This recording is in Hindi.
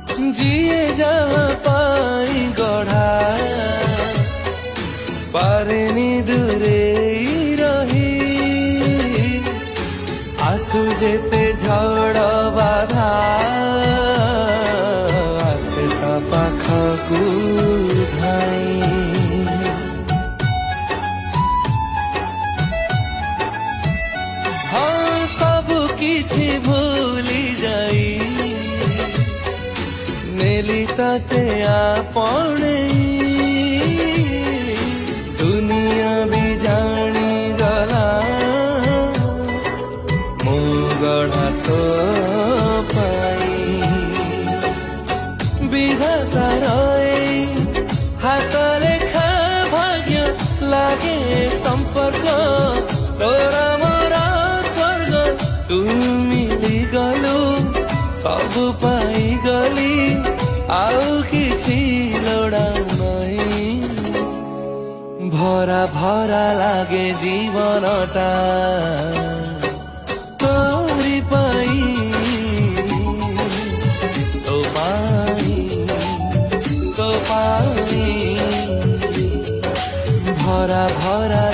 जिए जहाँ पाई गढ़ा पारेनी दूरे रही आसु जेते झड़ बाधा आसे ता पाखकु धाई हाँ सब किछि भूली जाई नेली ताते आपणे दुनिया भी जानी गला मो गढ़ा तो पाई विधाता रहे हाथ लेखा भाग्य लागे संपर्क तोरा मोरा स्वर्ग तू मिली गलु सब पाई गली आउ किछि लोड़ा नहीं भरा भरा लागे जीवनटा तोरी पाई तो पाई भरा भरा